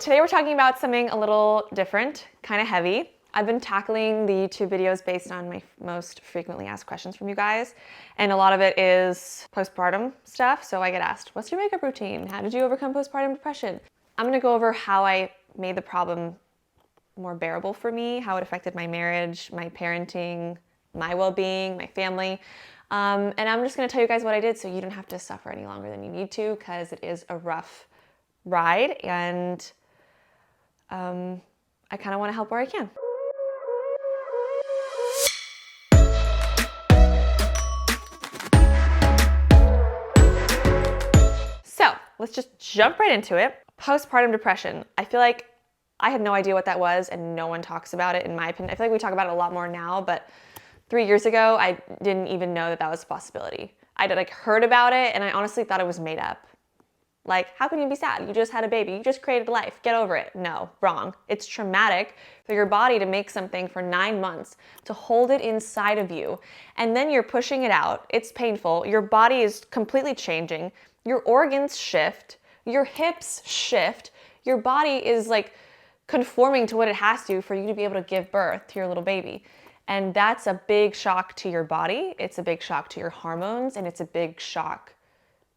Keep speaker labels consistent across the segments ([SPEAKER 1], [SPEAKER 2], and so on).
[SPEAKER 1] today we're talking about something a little different, kind of heavy. I've been tackling the YouTube videos based on my most frequently asked questions from you guys. And a lot of it is postpartum stuff. So I get asked, what's your makeup routine? How did you overcome postpartum depression? I'm gonna go over how I made the problem more bearable for me, how it affected my marriage, my parenting, my well-being, my family. And I'm just gonna tell you guys what I did so you don't have to suffer any longer than you need to, because it is a rough ride, and I kind of want to help where I can. So let's just jump right into it. Postpartum depression. I feel like I had no idea what that was, and no one talks about it, in my opinion. I feel like we talk about it a lot more now, but 3 years ago, I didn't even know that that was a possibility. I'd heard about it, and I honestly thought it was made up. Like, how can you be sad? You just had a baby. You just created life. Get over it. No, wrong. It's traumatic for your body to make something for 9 months, to hold it inside of you, and then you're pushing it out. It's painful. Your body is completely changing. Your organs shift. Your hips shift. Your body is like conforming to what it has to for you to be able to give birth to your little baby. And that's a big shock to your body. It's a big shock to your hormones, and it's a big shock,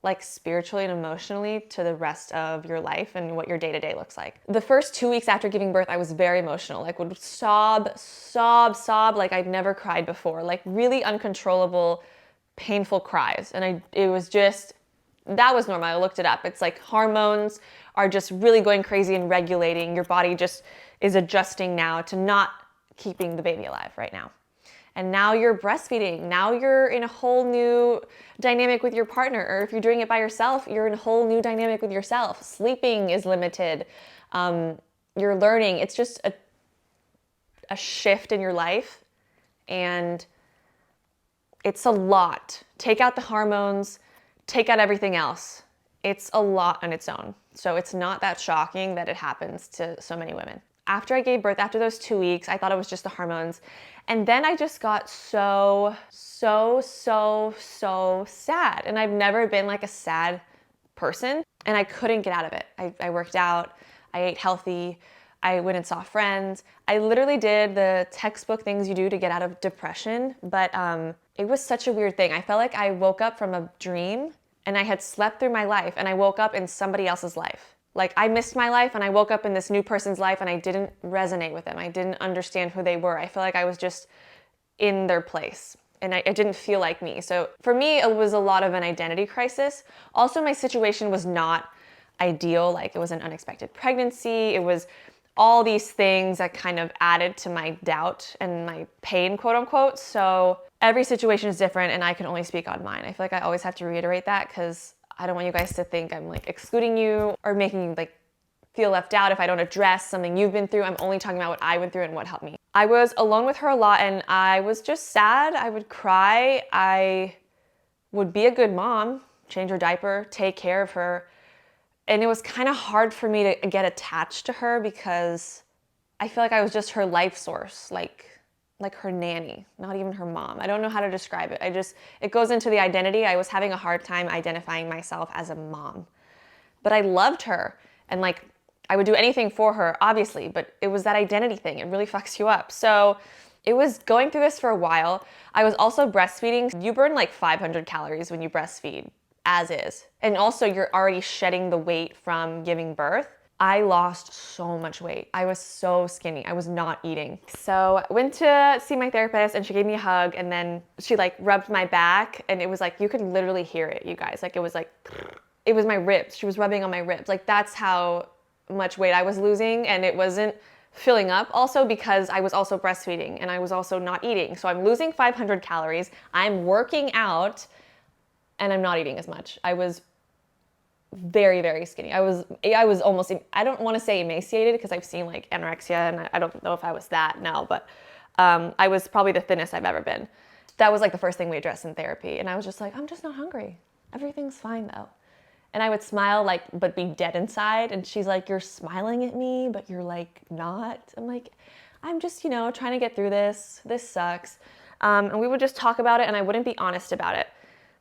[SPEAKER 1] like spiritually and emotionally, to the rest of your life and what your day-to-day looks like. The first 2 weeks after giving birth, I was very emotional, like would sob like I'd never cried before, like really uncontrollable, painful cries. And it was just, that was normal. I looked it up. It's like hormones are just really going crazy and regulating. Your body just is adjusting now to not keeping the baby alive right now. And now you're breastfeeding. Now you're in a whole new dynamic with your partner. Or if you're doing it by yourself, you're in a whole new dynamic with yourself. Sleeping is limited. You're learning. It's just a shift in your life. And it's a lot. Take out the hormones, take out everything else. It's a lot on its own. So it's not that shocking that it happens to so many women. After I gave birth, after those 2 weeks, I thought it was just the hormones. And then I just got so sad. And I've never been like a sad person, and I couldn't get out of it. I worked out, I ate healthy, I went and saw friends. I literally did the textbook things you do to get out of depression, but it was such a weird thing. I felt like I woke up from a dream, and I had slept through my life, and I woke up in somebody else's life. Like, I missed my life, and I woke up in this new person's life, and I didn't resonate with them. I didn't understand who they were. I feel like I was just in their place, and it didn't feel like me. So for me, it was a lot of an identity crisis. Also, my situation was not ideal. Like, it was an unexpected pregnancy. It was all these things that kind of added to my doubt and my pain, quote unquote. So every situation is different, and I can only speak on mine. I feel like I always have to reiterate that, because I don't want you guys to think I'm like excluding you or making you like feel left out if I don't address something you've been through. I'm only talking about what I went through and what helped me. I was alone with her a lot, and I was just sad. I would cry. I would be a good mom, change her diaper, take care of her. And it was kind of hard for me to get attached to her, because I feel like I was just her life source, like her nanny, not even her mom. I don't know how to describe it. It goes into the identity. I was having a hard time identifying myself as a mom, but I loved her, and like I would do anything for her, obviously, but it was that identity thing. It really fucks you up. So it was going through this for a while. I was also breastfeeding. You burn like 500 calories when you breastfeed, as is. And also you're already shedding the weight from giving birth. I lost so much weight. I was so skinny. I was not eating. So I went to see my therapist, and she gave me a hug, and then she like rubbed my back, and it was like, you could literally hear it, you guys. Like, it was my ribs. She was rubbing on my ribs. Like, that's how much weight I was losing, and it wasn't filling up, also because I was also breastfeeding and I was also not eating. So I'm losing 500 calories. I'm working out, and I'm not eating as much. I was very, very skinny. I was almost, I don't want to say emaciated, because I've seen like anorexia, and I don't know if I was that now, but I was probably the thinnest I've ever been. That was like the first thing we addressed in therapy. And I was just like, I'm just not hungry. Everything's fine though. And I would smile, like, but be dead inside. And she's like, you're smiling at me, but you're like not. I'm like, I'm just, trying to get through this. This sucks. And we would just talk about it, and I wouldn't be honest about it.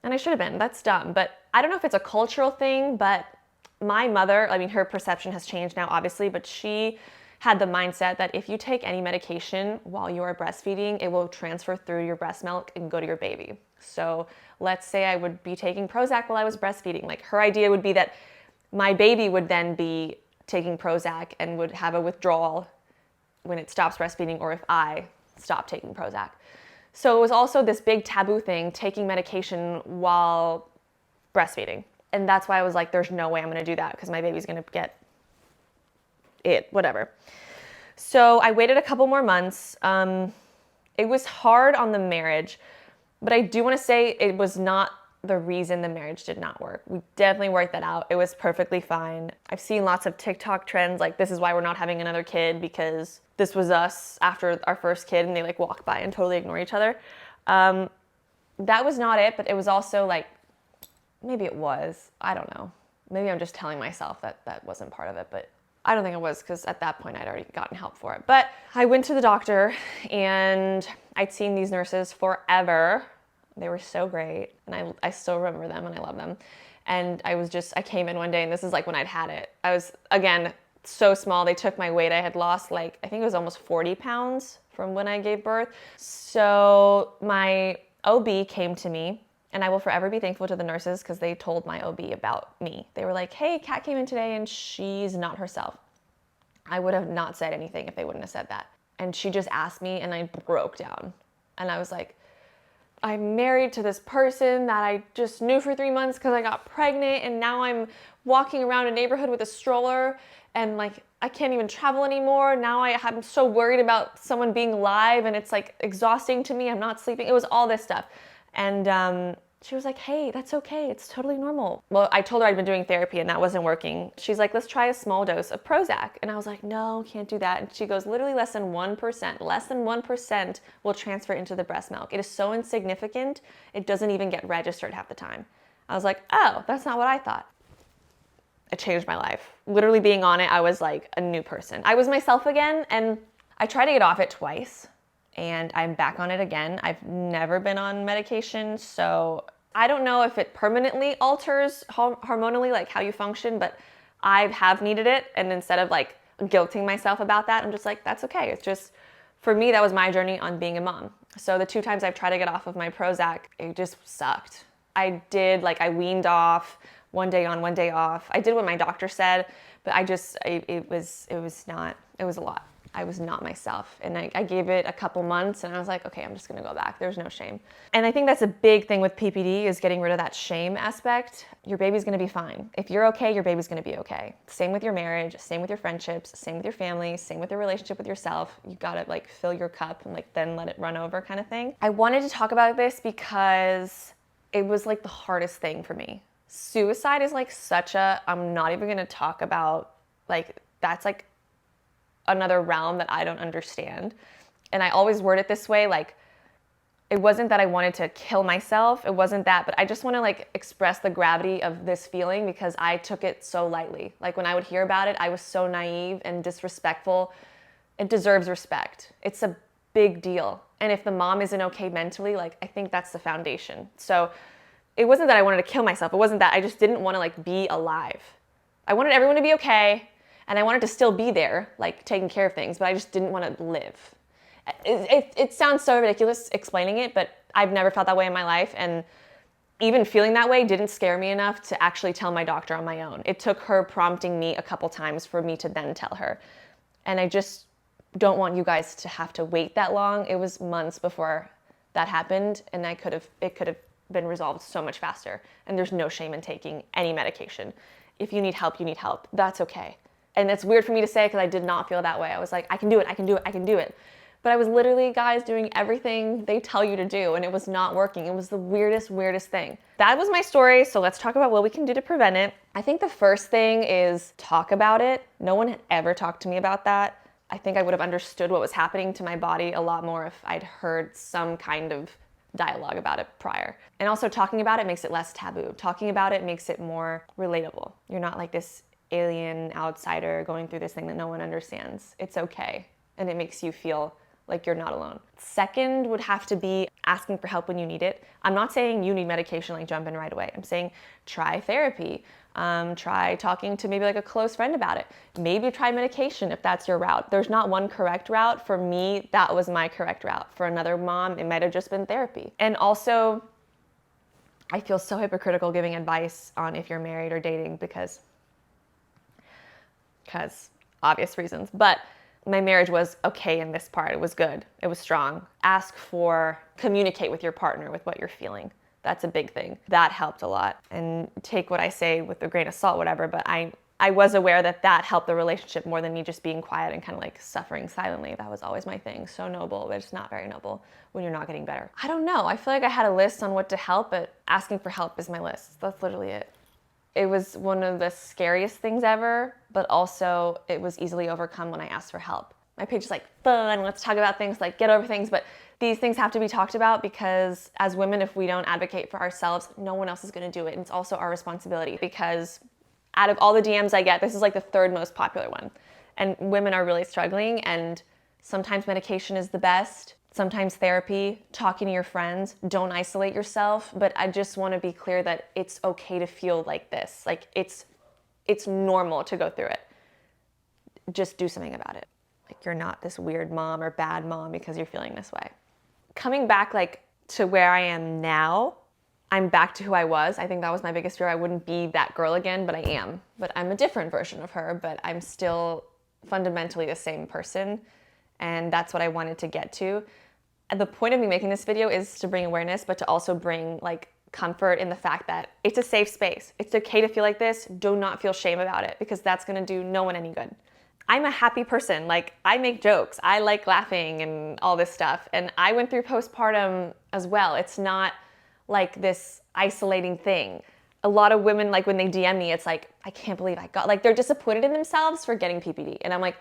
[SPEAKER 1] And I should have been. That's dumb. But I don't know if it's a cultural thing, but My mother, I mean, her perception has changed now, obviously, but she had the mindset that if you take any medication while you are breastfeeding, it will transfer through your breast milk and go to your baby. So let's say I would be taking Prozac while I was breastfeeding. Like, her idea would be that my baby would then be taking Prozac and would have a withdrawal when it stops breastfeeding, or if I stop taking Prozac. So it was also this big taboo thing, taking medication while breastfeeding. And that's why I was like, there's no way I'm gonna do that because my baby's gonna get it, whatever. So I waited a couple more months. It was hard on the marriage, but I do wanna say it was not the reason the marriage did not work. We definitely worked that out. It was perfectly fine. I've seen lots of TikTok trends like, this is why we're not having another kid, because this was us after our first kid, and they like walk by and totally ignore each other. That was not it, but it was also like, maybe it was, I don't know. Maybe I'm just telling myself that that wasn't part of it, but I don't think it was, because at that point I'd already gotten help for it. But I went to the doctor and I'd seen these nurses forever. They were so great, and I still remember them and I love them. And I came in one day, and this is like when I'd had it. I was, again, so small. They took my weight. I had lost like, I think it was almost 40 pounds from when I gave birth. So my OB came to me, and I will forever be thankful to the nurses because they told my OB about me. They were like, hey, Kat came in today and she's not herself. I would have not said anything if they wouldn't have said that. And she just asked me, and I broke down. And I was like, I'm married to this person that I just knew for 3 months because I got pregnant, and now I'm walking around a neighborhood with a stroller, and like I can't even travel anymore. Now I'm so worried about someone being live, and it's like exhausting to me. I'm not sleeping. It was all this stuff. And she was like, hey, that's okay. It's totally normal. Well, I told her I'd been doing therapy and that wasn't working. She's like, let's try a small dose of Prozac. And I was like, no, can't do that. And she goes, literally less than 1% will transfer into the breast milk. It is so insignificant, it doesn't even get registered half the time. I was like, oh, that's not what I thought. It changed my life. Literally being on it, I was like a new person. I was myself again, and I tried to get off it twice, and I'm back on it again. I've never been on medication, so I don't know if it permanently alters hormonally, like how you function, but I have needed it. And instead of like guilting myself about that, I'm just like, that's okay. It's just, for me, that was my journey on being a mom. So the 2 times I've tried to get off of my Prozac, it just sucked. I weaned off, 1 day on, 1 day off. I did what my doctor said, but it was a lot. I was not myself. And I gave it a couple months, and I was like, okay, I'm just gonna go back. There's no shame. And I think that's a big thing with PPD, is getting rid of that shame aspect. Your baby's gonna be fine. If you're okay, your baby's gonna be okay. Same with your marriage, same with your friendships, same with your family, same with your relationship with yourself. You gotta like fill your cup and like then let it run over kind of thing. I wanted to talk about this because it was like the hardest thing for me. Suicide is like I'm not even gonna talk about, like, that's like another realm that I don't understand. And I always word it this way, like, it wasn't that I wanted to kill myself, it wasn't that, but I just want to like express the gravity of this feeling because I took it so lightly. Like, when I would hear about it, I was so naive and disrespectful. It deserves respect. It's a big deal. And if the mom isn't okay mentally, like, I think that's the foundation. So it wasn't that I wanted to kill myself. It wasn't that. I just didn't want to like be alive. I wanted everyone to be okay, and I wanted to still be there, like taking care of things, but I just didn't want to live. It sounds so ridiculous explaining it, but I've never felt that way in my life. And even feeling that way didn't scare me enough to actually tell my doctor on my own. It took her prompting me a couple times for me to then tell her. And I just don't want you guys to have to wait that long. It was months before that happened, and it could have been resolved so much faster. And there's no shame in taking any medication. If you need help, you need help. That's okay. And it's weird for me to say because I did not feel that way. I was like, I can do it, I can do it, I can do it. But I was literally, guys, doing everything they tell you to do, and it was not working. It was the weirdest thing. That was my story, so let's talk about what we can do to prevent it. I think the first thing is talk about it. No one had ever talked to me about that. I think I would have understood what was happening to my body a lot more if I'd heard some kind of dialogue about it prior. And also, talking about it makes it less taboo. Talking about it makes it more relatable. You're not like this alien outsider going through this thing that no one understands. It's okay. And it makes you feel like you're not alone. Second would have to be asking for help when you need it. I'm not saying you need medication, like jump in right away. I'm saying try therapy. Try talking to maybe like a close friend about it. Maybe try medication if that's your route. There's not one correct route. For me, that was my correct route. For another mom, it might have just been therapy. And also, I feel so hypocritical giving advice on if you're married or dating because obvious reasons. But my marriage was okay in this part. It was good. It was strong. Communicate with your partner with what you're feeling. That's a big thing. That helped a lot. And take what I say with a grain of salt, whatever, but I was aware that that helped the relationship more than me just being quiet and kind of like suffering silently. That was always my thing. So noble, but it's not very noble when you're not getting better. I don't know. I feel like I had a list on what to help, but asking for help is my list. That's literally it. It was one of the scariest things ever, but also it was easily overcome when I asked for help. My page is like fun, let's talk about things, like get over things, but these things have to be talked about because as women, if we don't advocate for ourselves, no one else is gonna do it. And it's also our responsibility because out of all the DMs I get, this is like the third most popular one. And women are really struggling, and sometimes medication is the best, sometimes therapy, talking to your friends. Don't isolate yourself, but I just wanna be clear that it's okay to feel like this. Like it's normal to go through it. Just do something about it. Like you're not this weird mom or bad mom because you're feeling this way. Coming back like to where I am now, I'm back to who I was. I think that was my biggest fear. I wouldn't be that girl again, but I am. But I'm a different version of her, but I'm still fundamentally the same person. And that's what I wanted to get to. And the point of me making this video is to bring awareness, but to also bring like comfort in the fact that it's a safe space. It's okay to feel like this. Do not feel shame about it because that's gonna do no one any good. I'm a happy person. Like I make jokes. I like laughing and all this stuff. And I went through postpartum as well. It's not like this isolating thing. A lot of women, like when they DM me, it's like, I can't believe I got, like they're disappointed in themselves for getting PPD. And I'm like,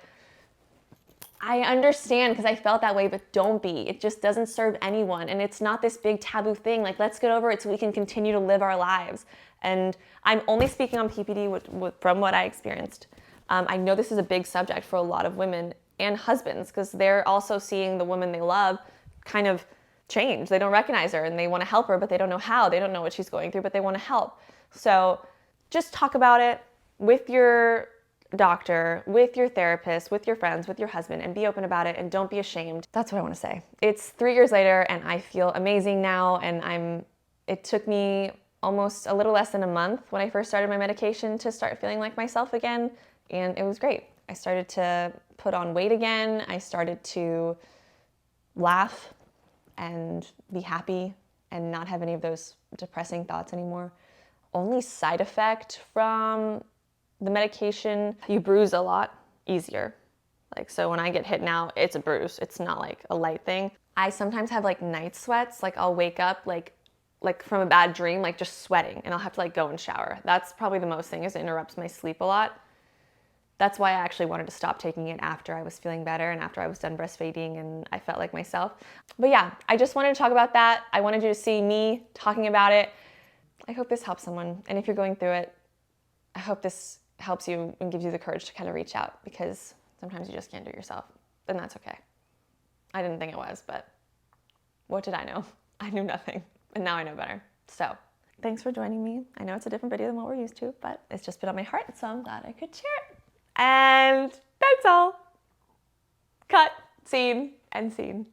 [SPEAKER 1] I understand because I felt that way, but don't be. It just doesn't serve anyone. And it's not this big taboo thing. Like, let's get over it so we can continue to live our lives. And I'm only speaking on PPD from what I experienced. I know this is a big subject for a lot of women and husbands because they're also seeing the woman they love kind of change. They don't recognize her and they want to help her, but they don't know how. They don't know what she's going through, but they want to help. So just talk about it with your doctor, with your therapist, with your friends, with your husband, and be open about it and don't be ashamed. That's what I want to say. It's 3 years later and I feel amazing now, and it took me almost a little less than a month when I first started my medication to start feeling like myself again, and it was great. I started to put on weight again. I started to laugh and be happy and not have any of those depressing thoughts anymore. Only side effect from the medication, you bruise a lot easier. Like, so when I get hit now, it's a bruise. It's not like a light thing. I sometimes have like night sweats. Like I'll wake up like from a bad dream, like just sweating, and I'll have to like go and shower. That's probably the most thing, is it interrupts my sleep a lot. That's why I actually wanted to stop taking it after I was feeling better and after I was done breastfeeding and I felt like myself. But yeah, I just wanted to talk about that. I wanted you to see me talking about it. I hope this helps someone. And if you're going through it, I hope this helps you and gives you the courage to kind of reach out, because sometimes you just can't do it yourself, and that's okay. I didn't think it was, but what did I know? I knew nothing, and now I know better. So thanks for joining me. I know it's a different video than what we're used to, but it's just been on my heart, so I'm glad I could share it. And that's all. Cut, scene, and scene.